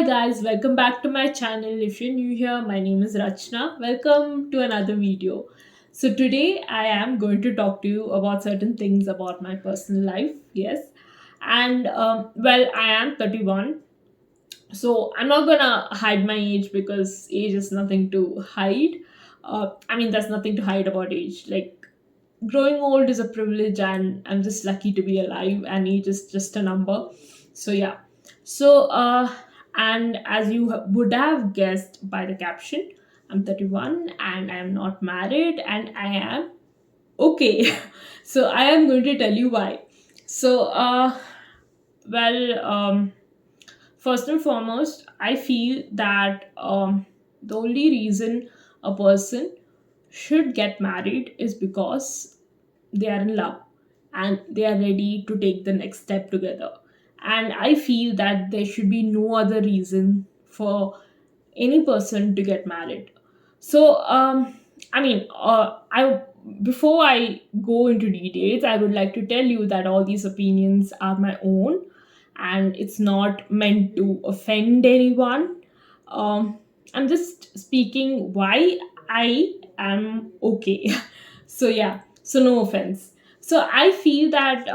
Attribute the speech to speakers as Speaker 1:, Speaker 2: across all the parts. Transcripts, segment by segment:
Speaker 1: guys, welcome back to my channel. If you're new here, my name is Rachna. Welcome to another video. So today I am going to talk to you about certain things about my personal life. Yes. And I am 31. So I'm not gonna hide my age because age is nothing to hide. There's nothing to hide about age. Like growing old is a privilege, and I'm just lucky to be alive, and age is just a number. So yeah. So and as you would have guessed by the caption, I'm 31 and I'm not married and I am okay. So I am going to tell you why. So well first and foremost, I feel that the only reason a person should get married is because they are in love and they are ready to take the next step together. And I feel that there should be no other reason for any person to get married. So, I before I go into details, I would like to tell you that all these opinions are my own, and it's not meant to offend anyone. Um, I'm just speaking why I am okay. So yeah, so no offense. So I feel that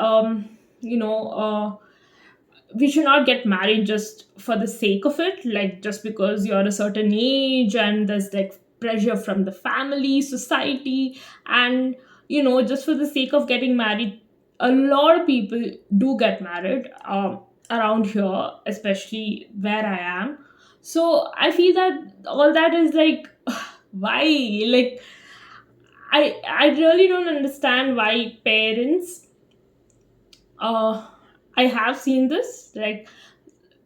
Speaker 1: we should not get married just for the sake of it, like just because you're a certain age and there's like pressure from the family, society, and just for the sake of getting married. A lot of people do get married around here, especially where I am. So I feel that all that is like why, like, I really don't understand why parents, uh I have seen this, like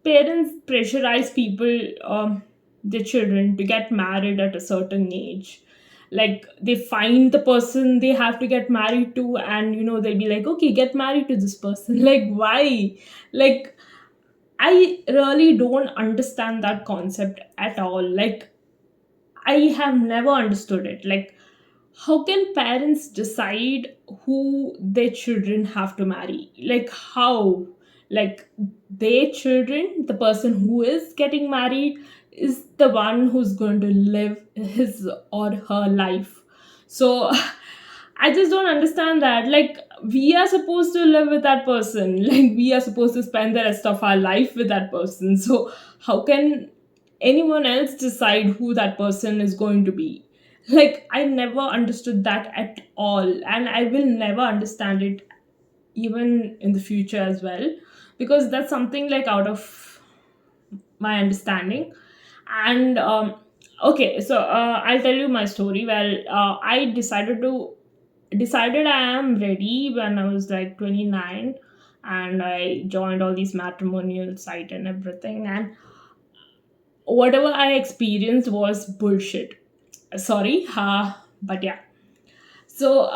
Speaker 1: parents pressurize people, their children to get married at a certain age. Like they find the person they have to get married to, and they'll be like, okay, get married to this person. Like why? Like I really don't understand that concept at all. Like I have never understood it. Like how can parents decide who their children have to marry? Like how? Like their children, the person who is getting married, is the one who's going to live his or her life. So I just don't understand that. Like we are supposed to live with that person. Like we are supposed to spend the rest of our life with that person. So how can anyone else decide who that person is going to be? Like I never understood that at all, and I will never understand it even in the future as well, because that's something like out of my understanding. And okay, so I'll tell you my story. I decided I am ready when I was like 29, and I joined all these matrimonial site and everything, and whatever I experienced was bullshit. Sorry, but yeah. So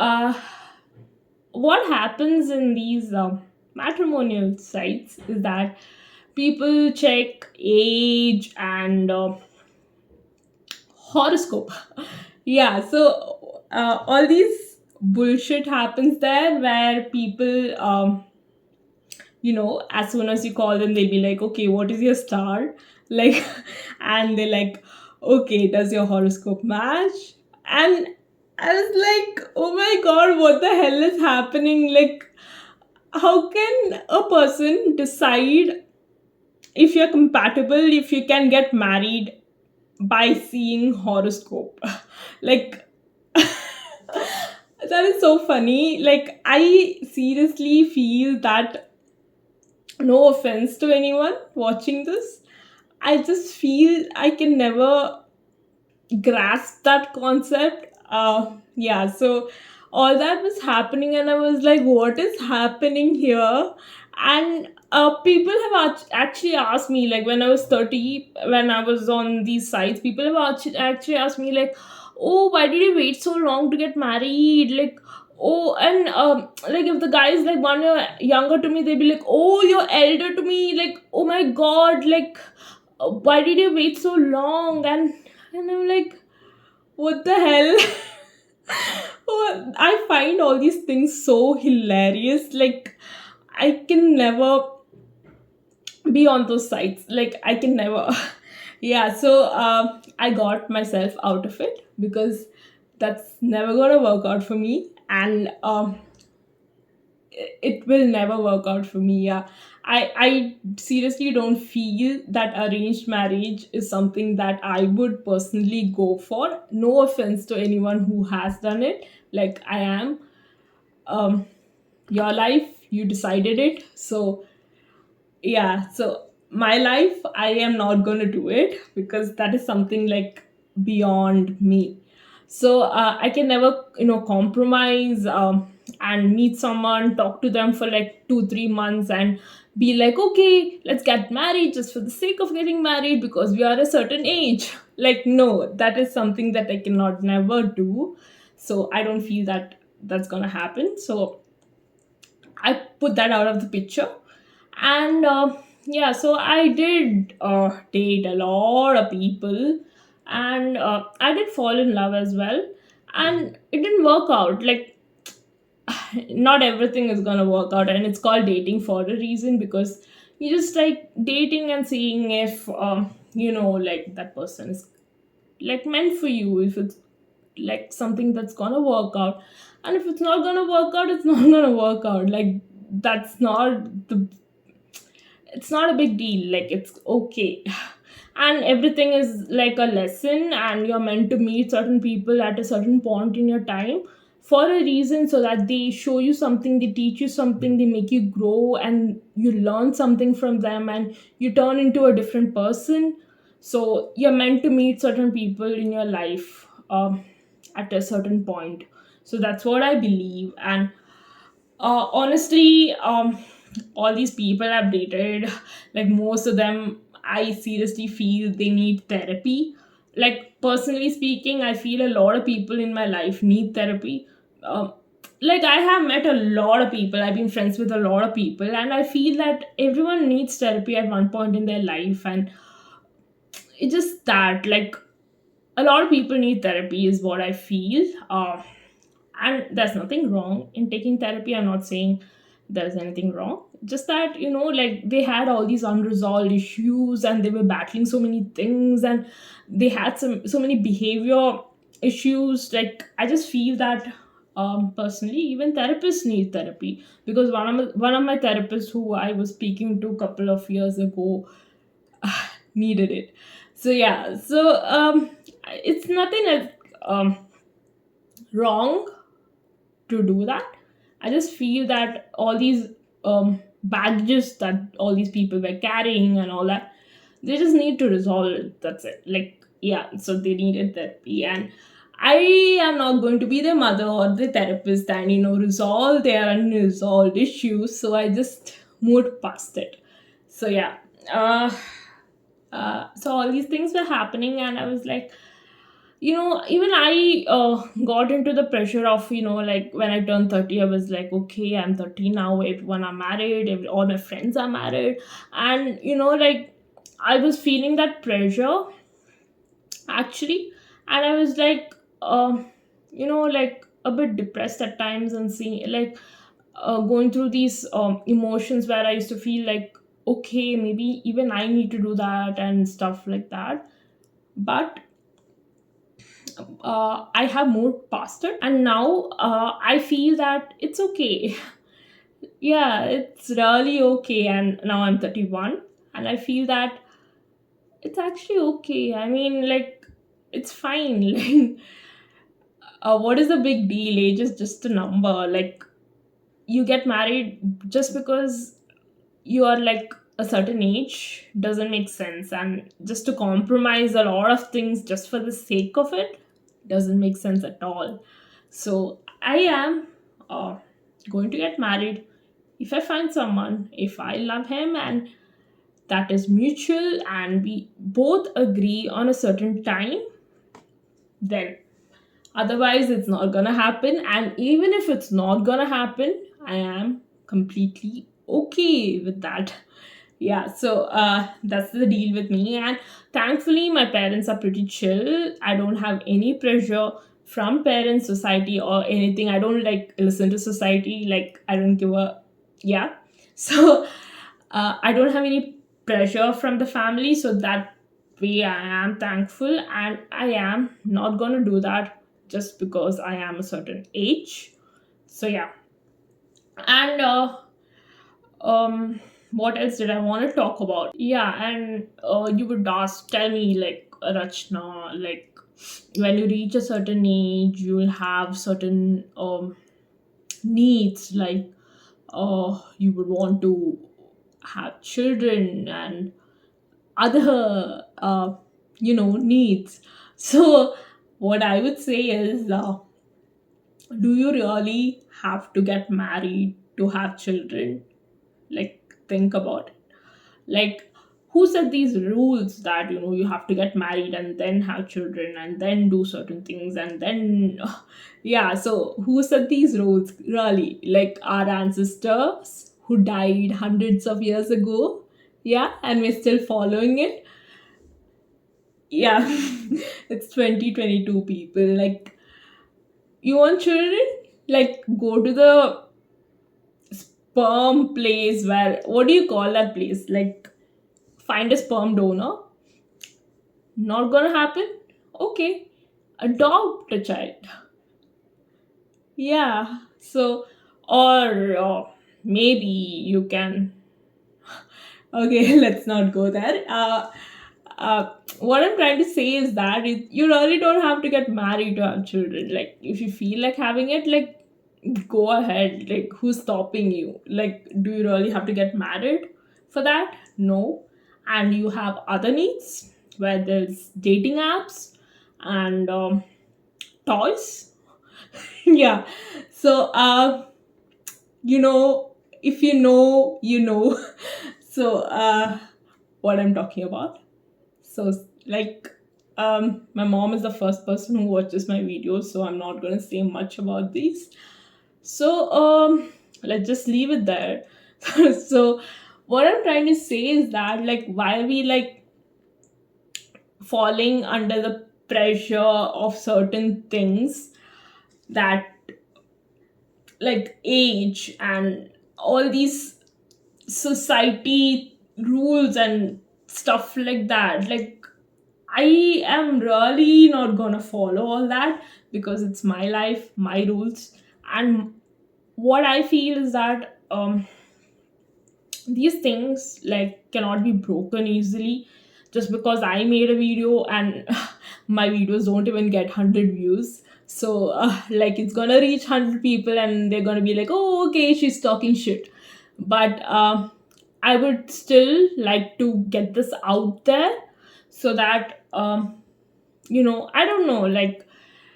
Speaker 1: what happens in these matrimonial sites is that people check age and horoscope. Yeah, so all these bullshit happens there where people, as soon as you call them, they'll be like, okay, what is your star? Like, and they're like, okay, does your horoscope match? And I was like, oh my god, what the hell is happening? Like, how can a person decide if you're compatible, if you can get married by seeing horoscope? Like, that is so funny. Like, I seriously feel that, no offense to anyone watching this, I just feel I can never grasp that concept. Yeah, so all that was happening, and I was like, what is happening here? And people have actually asked me, like, when I was 30, when I was on these sites, people have actually asked me, like, oh, why did you wait so long to get married? Like, oh, and like, if the guy is like 1 year younger to me, they'd be like, oh, you're elder to me. Like, oh my god, like, why did you wait so long? And I'm like, what the hell? Oh, I find all these things so hilarious. Like, I can never be on those sites. Like I can never. Yeah, so I got myself out of it because that's never gonna work out for me, and it will never work out for me. Yeah, I seriously don't feel that arranged marriage is something that I would personally go for. No offense to anyone who has done it. Like I am, um your life, you decided it. So yeah, so my life, I am not going to do it because that is something like beyond me. So I can never, compromise, and meet someone, talk to them for like 2 3 months and be like, okay, let's get married just for the sake of getting married because we are a certain age. Like no, that is something that I cannot never do. So I don't feel that that's gonna happen. So I put that out of the picture. And yeah, so I did date a lot of people, and I did fall in love as well, and it didn't work out. Like not everything is gonna work out, and it's called dating for a reason, because you just like dating and seeing if like that person is like meant for you, if it's like something that's gonna work out. And if it's not gonna work out, it's not gonna work out. Like that's not the it's not a big deal. Like it's okay. And everything is like a lesson, and you're meant to meet certain people at a certain point in your time for a reason, so that they show you something, they teach you something, they make you grow, and you learn something from them, and you turn into a different person. So you're meant to meet certain people in your life, at a certain point. So that's what I believe. And honestly, all these people I've dated, like most of them, I seriously feel they need therapy. Like personally speaking, I feel a lot of people in my life need therapy. Um, like I have met a lot of people, I've been friends with a lot of people, and I feel that everyone needs therapy at one point in their life. And it's just that, like, a lot of people need therapy is what I feel. And there's nothing wrong in taking therapy. I'm not saying there's anything wrong, just that, like they had all these unresolved issues, and they were battling so many things, and they had so many behavior issues. Like I just feel that, personally, even therapists need therapy, because one of my therapists who I was speaking to a couple of years ago needed it. So yeah, so it's nothing like wrong to do that. I just feel that all these baggages that all these people were carrying and all that, they just need to resolve it. That's it. Like, yeah, so they needed therapy. And I am not going to be their mother or the therapist and, resolve their unresolved issues. So I just moved past it. So, yeah. So all these things were happening, and I was like, even I got into the pressure of, like when I turned 30, I was like, okay, I'm 30 now, everyone are married, all my friends are married. And like I was feeling that pressure actually. And I was like, like a bit depressed at times, and seeing like going through these emotions where I used to feel like, okay, maybe even I need to do that and stuff like that. But I have moved past it, and now I feel that it's okay. Yeah, it's really okay. And now I'm 31, and I feel that it's actually okay. I mean, like, it's fine. Like, what is the big deal? Age is just a number. Like, you get married just because you are like a certain age doesn't make sense, and just to compromise a lot of things just for the sake of it doesn't make sense at all. So I am uh, going to get married if I find someone, if I love him, and that is mutual, and we both agree on a certain time. Then otherwise it's not gonna happen. And even if it's not gonna happen, I am completely okay with that. Yeah, so that's the deal with me. And thankfully my parents are pretty chill. I don't have any pressure from parents, society, or anything. I don't like listen to society. Like I don't give a, yeah. So I don't have any pressure from the family. So that way I am thankful, and I am not going to do that just because I am a certain age. So yeah. And um what else did I want to talk about? Yeah. And you would ask tell me, like, Rachna, like, when you reach a certain age you'll have certain needs, like you would want to have children and other needs. So what I would say is, do you really have to get married to have children? Like, think about it. Like, who set these rules that you have to get married and then have children and then do certain things and then yeah, so who set these rules really? Like, our ancestors who died hundreds of years ago? Yeah, and we're still following it. Yeah. It's 2022 people. Like, you want children? Like, go to the sperm place, where, what do you call that place? Like, find a sperm donor. Not gonna happen? Okay. Adopt a child. Yeah. So, or maybe you can. Okay, let's not go there. What I'm trying to say is that you really don't have to get married to have children. Like, if you feel like having it, like, go ahead. Like, who's stopping you? Like, do you really have to get married for that? No. And you have other needs, where there's dating apps and toys. Yeah. So, if you know, you know. So, what I'm talking about. So, like, my mom is the first person who watches my videos, so I'm not gonna say much about these. So, let's just leave it there. So, what I'm trying to say is that, like, why are we, like, falling under the pressure of certain things, that, like, age and all these society rules and stuff like that. Like, I am really not gonna follow all that, because it's my life, my rules. And what I feel is that these things, like, cannot be broken easily, just because I made a video and my videos don't even get 100 views. So like, it's gonna reach 100 people and they're gonna be like, oh, okay, she's talking shit. But I would still like to get this out there, so that I don't know, like,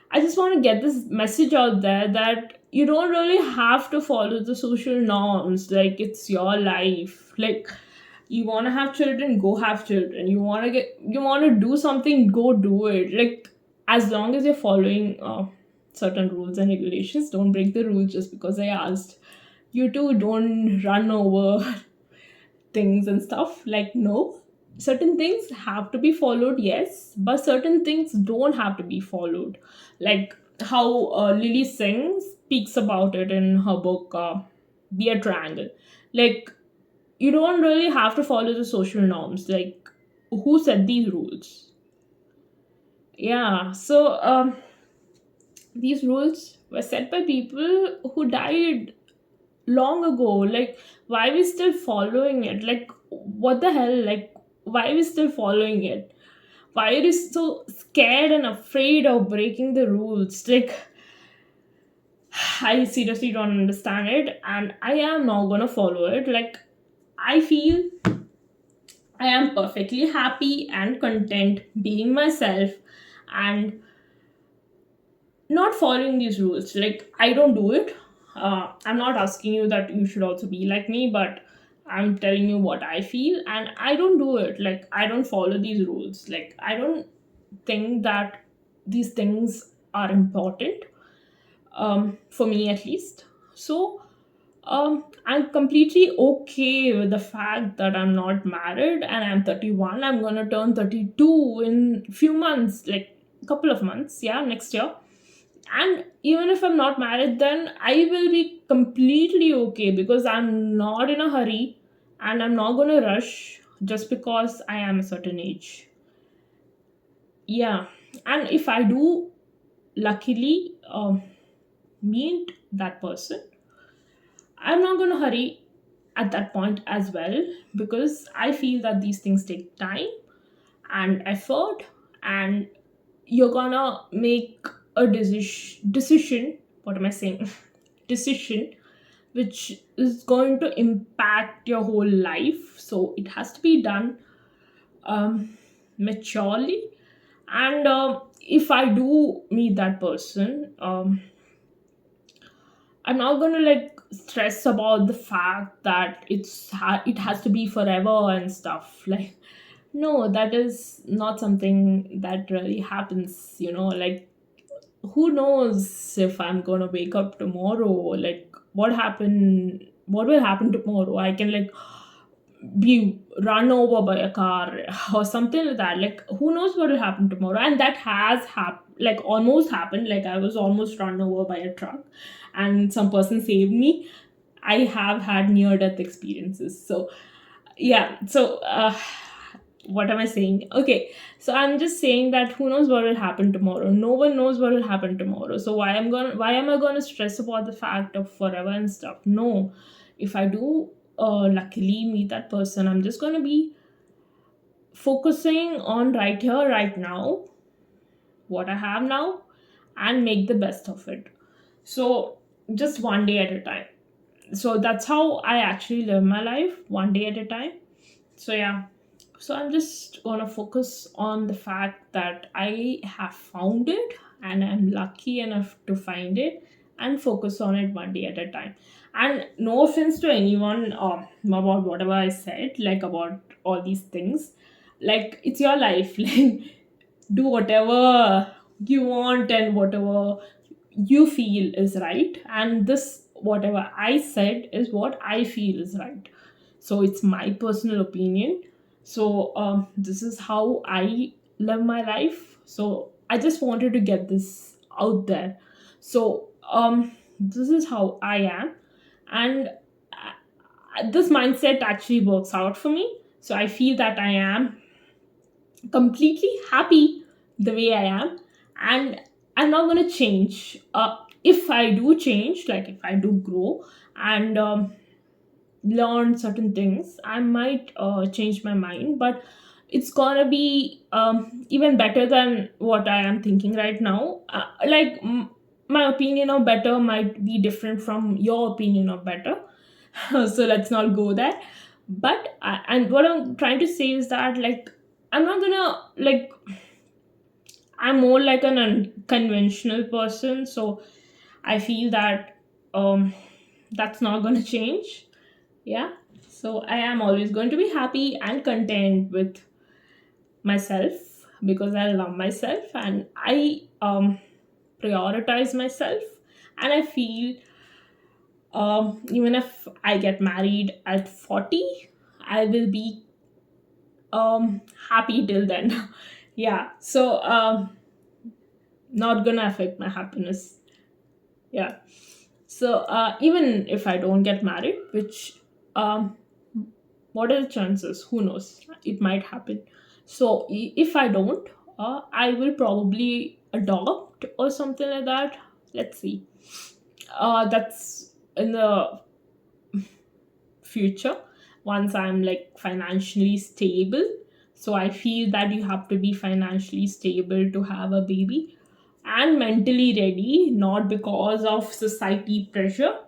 Speaker 1: I just want to get this message out there, that you don't really have to follow the social norms. Like, it's your life. Like, you want to have children, go have children. You want to do something, go do it. Like, as long as you're following certain rules and regulations, don't break the rules just because I asked you to. Don't run over things and stuff. Like, no, certain things have to be followed, yes, but certain things don't have to be followed. Like, how Lily Singh speaks about it in her book, Be a Triangle. Like, you don't really have to follow the social norms. Like, who set these rules? Yeah. So these rules were set by people who died long ago. Like, why are we still following it? Like, what the hell? Like, why are we still following it? Why are you so scared and afraid of breaking the rules? Like, I seriously don't understand it, and I am not gonna follow it. Like, I feel I am perfectly happy and content being myself and not following these rules. Like, I don't do it. I'm not asking you that you should also be like me, but I'm telling you what I feel, and I don't do it. Like, I don't follow these rules. Like, I don't think that these things are important, for me at least. So I'm completely okay with the fact that I'm not married and I'm 31. I'm gonna turn 32 in few months, like a couple of months, yeah, next year. And even if I'm not married, then I will be completely okay, because I'm not in a hurry and I'm not gonna rush just because I am a certain age. Yeah. And if I do luckily meet that person, I'm not going to hurry at that point as well, because I feel that these things take time and effort, and you're gonna make a decision. What am I saying? Decision which is going to impact your whole life. So it has to be done maturely. And if I do meet that person, I'm not gonna like stress about the fact that it has to be forever and stuff. Like, no, that is not something that really happens. Like, who knows if I'm gonna wake up tomorrow? Like, what will happen tomorrow? I can like be run over by a car or something like that. Like, who knows what will happen tomorrow? And that has like almost happened. Like, I was almost run over by a truck and some person saved me. I have had near death experiences. So yeah. So what am I saying? Okay, so I'm just saying that who knows what will happen tomorrow? No one knows what will happen tomorrow. So why am I gonna stress about the fact of forever and stuff? No. If I do luckily meet that person, I'm just gonna be focusing on right here, right now, what I have now, and make the best of it. So just one day at a time. So that's how I actually live my life, one day at a time. So yeah. So I'm just gonna focus on the fact that I have found it and I'm lucky enough to find it, and focus on it one day at a time. And no offense to anyone about whatever I said, like about all these things. Like, it's your life. Like, do whatever you want and whatever you feel is right. And this, whatever I said, is what I feel is right. So it's my personal opinion. So this is how I live my life. So I just wanted to get this out there. So this is how I am. And this mindset actually works out for me. So I feel that I am completely happy the way I am, and I'm not going to change. If I do change, like if I do grow and learn certain things, I might change my mind, but it's gonna be even better than what I am thinking right now. My opinion of better might be different from your opinion of better. So let's not go there. But and what I'm trying to say is that, like, I'm not gonna like I'm more like an unconventional person. So I feel that that's not gonna change. Yeah. So I am always going to be happy and content with myself, because I love myself and I prioritize myself. And I feel even if I get married at 40, I will be happy till then. Yeah. So not gonna affect my happiness. Yeah. So even if I don't get married, which um what are the chances? Who knows? It might happen. So if I don't, I will probably adopt or something like that. Let's see. That's in the future, once I'm like financially stable. So I feel that you have to be financially stable to have a baby, and mentally ready, not because of society pressure.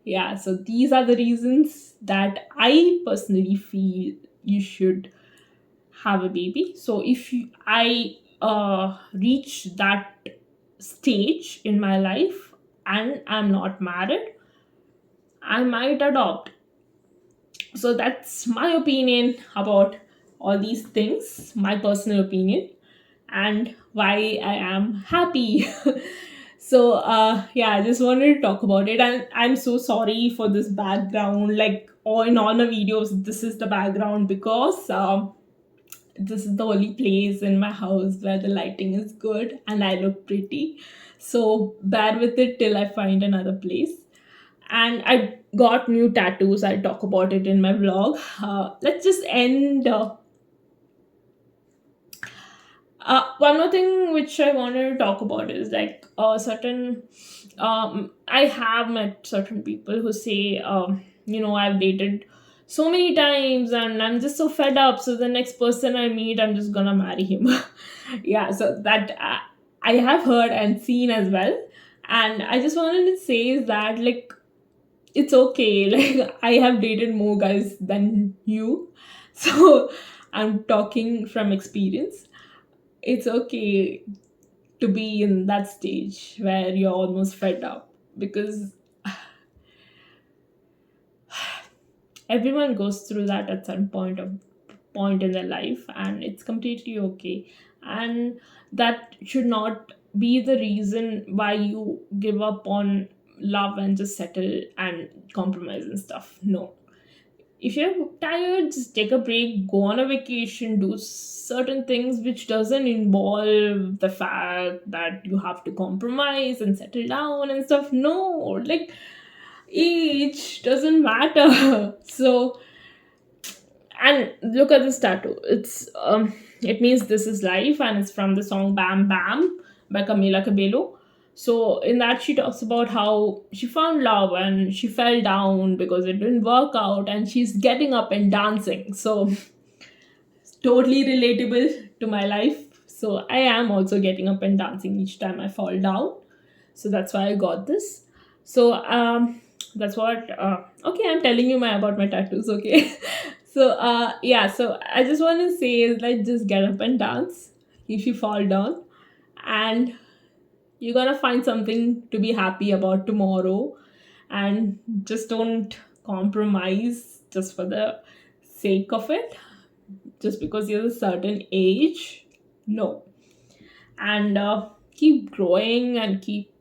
Speaker 1: Yeah, so these are the reasons that I personally feel you should have a baby. So if I reach that stage in my life and I'm not married, I might adopt. So that's my opinion about all these things, my personal opinion, and why I am happy. So yeah, I just wanted to talk about it, and I'm so sorry for this background. Like, or in all my videos, this is the background because this is the only place in my house where the lighting is good and I look pretty. So bear with it till I find another place. And I got new tattoos. I'll talk about it in my vlog. Let's just end. One more thing which I wanted to talk about is like certain. I have met certain people who say, I've dated so many times and I'm just so fed up. So the next person I meet, I'm just gonna marry him. Yeah, so that I have heard and seen as well. And I just wanted to say is that like it's okay. Like I have dated more guys than you, so I'm talking from experience. It's okay to be in that stage where you're almost fed up, because everyone goes through that at some point in their life, and it's completely okay. And that should not be the reason why you give up on love and just settle and compromise and stuff. No, if you're tired, just take a break, go on a vacation, do certain things which doesn't involve the fact that you have to compromise and settle down and stuff. No, like age doesn't matter. So, and look at this tattoo. It means this is life, and it's from the song Bam Bam by Camila Cabello. So in that she talks about how she found love and she fell down because it didn't work out, and she's getting up and dancing. So totally relatable to my life. So I am also getting up and dancing each time I fall down. So that's why I got this. So that's what okay, I'm telling you my about my tattoos, okay. So yeah, so I just want to say is like just get up and dance if you fall down, and you're gonna find something to be happy about tomorrow. And just don't compromise just for the sake of it, just because you're a certain age. No. And keep growing and keep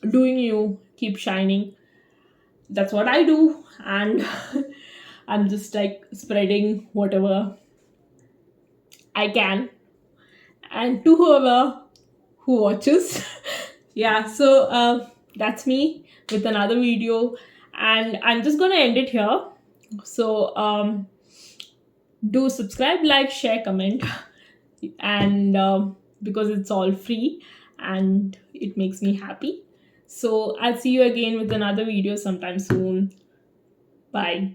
Speaker 1: doing you, keep shining. That's what I do. And I'm just like spreading whatever I can, and to whoever who watches. Yeah, so that's me with another video, and I'm just gonna end it here. So do subscribe, like, share, comment, and because it's all free and it makes me happy. So I'll see you again with another video sometime soon. Bye.